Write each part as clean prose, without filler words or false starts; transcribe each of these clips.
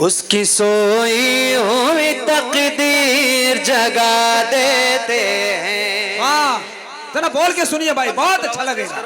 اس کی سوئی ہوئی تقدیر جگا دیتے ہیں. واہ ذرا بول کے سنیے بھائی، بہت اچھا لگے گا.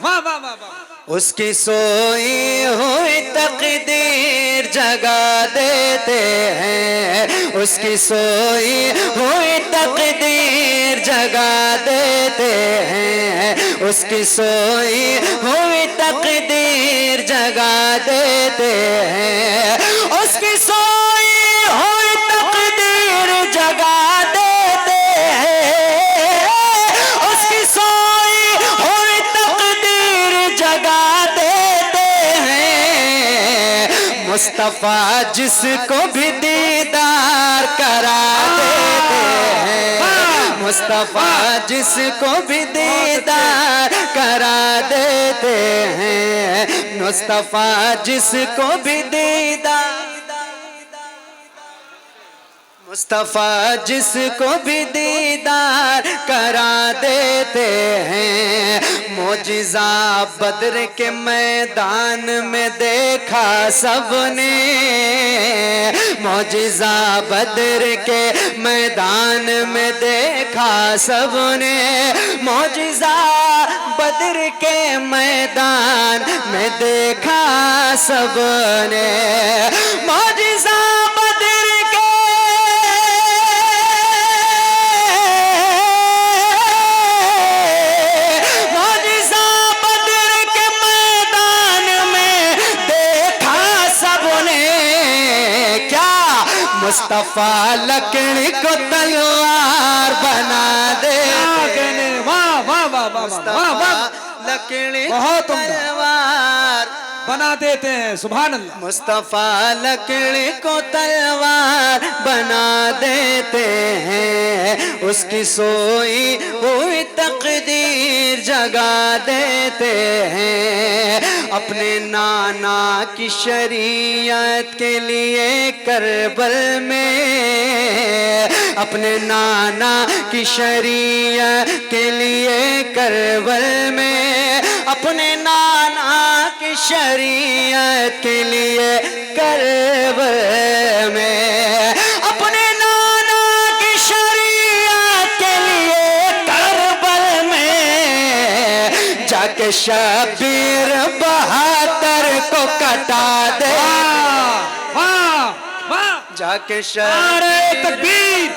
واہ واہ واہ واہ. اس کی سوئی ہوئی تقدیر جگا دیتے ہیں. اس کی سوئی ہوئی تقدیر جگا دیتے ہیں. اس کی سوئی ہوئی تقدیر جگا دیتے ہیں. اس کی سوئی ہوئی تقدیر جگا دیتے ہیں. اس کی سوئی ہوئی تقدیر جگا دیتے ہیں. مصطفیٰ جس کو بھی دیدار کرا دیتے ہیں. مصطفیٰ جس کو بھی دیدار کرا دیتے ہیں. مصطفیٰ جس کو بھی دیدار مصطفیٰ جس کو بھی دیدار کرا دیتے ہیں. معجزہ بدر کے میدان میں دیکھا سب نے. معجزہ بدر کے میدان میں دیکھا سب نے. معجزہ بدر کے میدان میں دیکھا سب نے. معجزہ مصطفیٰ لکڑی کو تلوار بنا دیتے. مصطفیٰ لکڑی کو تلوار بنا دیتے ہیں. سبحان اللہ. مصطفیٰ لکڑی کو تلوار بنا دیتے ہیں. اس کی سوئی ہوئی تقدیر جگا دیتے ہیں. اپنے نانا کی شریعت کے لیے کربل میں. اپنے نانا کی شریعت کے لیے کربل میں. اپنے نانا کی شریعت کے لیے کربل میں. اپنے نانا کی شریعت کے لیے کربل میں جا کے شبیر بہادر کو کٹا دے. جا کے نعرہ تکبیر.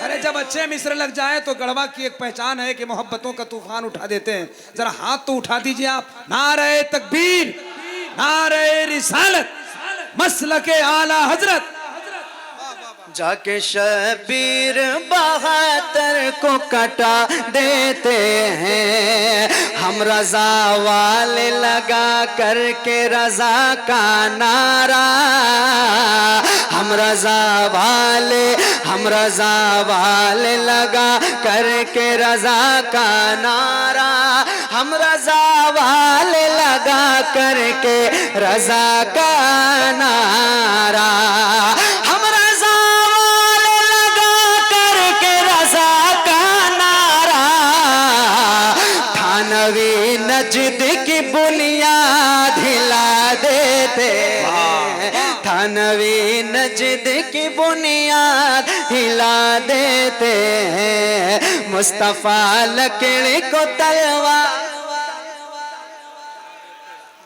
ارے جب اچھے مصر لگ جائے تو گڑھوا کی ایک پہچان ہے کہ محبتوں کا طوفان اٹھا دیتے ہیں. ذرا ہاتھ تو اٹھا دیجئے آپ. نعرہ تکبیر، نعرہ رسالت، مسلک اعلی حضرت. جا کے شبیر بہادر کو کٹا دیتے ہیں. ہم رضا والے لگا کر کے رضا کا نعرہ. ہم رضا والے لگا کر کے رضا کا نعرہ. ہم رضا والے لگا کر کے رضا کا نعرہ. ہم رضا والے لگا کر کے رضا کا نعرہ. تھانوی نجد کی بنیاد ہلا دیتے ہیں. تھانوی نجد کی بنیاد ہلا دیتے ہیں. مصطفیٰ لکڑی کو تلوار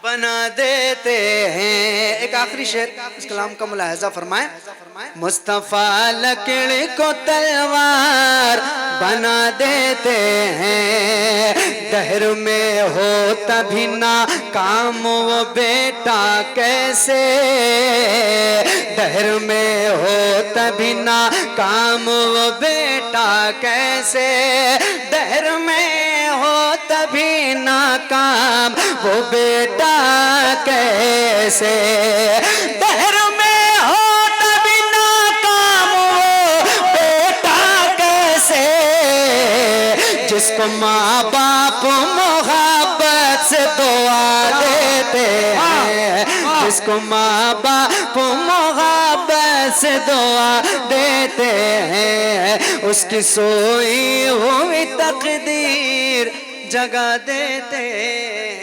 بنا دیتے ہیں. ایک آخری شعر اس کلام کا ملاحظہ فرمائیں. مصطفیٰ لکڑی کو تلوار بنا دیتے ہیں. دہر میں ہو تبھی ناکام وہ بیٹا کیسے. دہر میں ہو تبھی ناکام وہ بیٹا کیسے. دہر میں ہو تبھی ناکام وہ بیٹا کیسے. دہر میں ہو تبھی ناکام وہ بیٹا کیسے. جس کو ماں باپ محبت سے دعا دیتے ہیں. جس کو ماں باپ محبت سے دعا دیتے ہیں. اس کی سوئی ہوئی تقدیر جگا دیتے ہیں.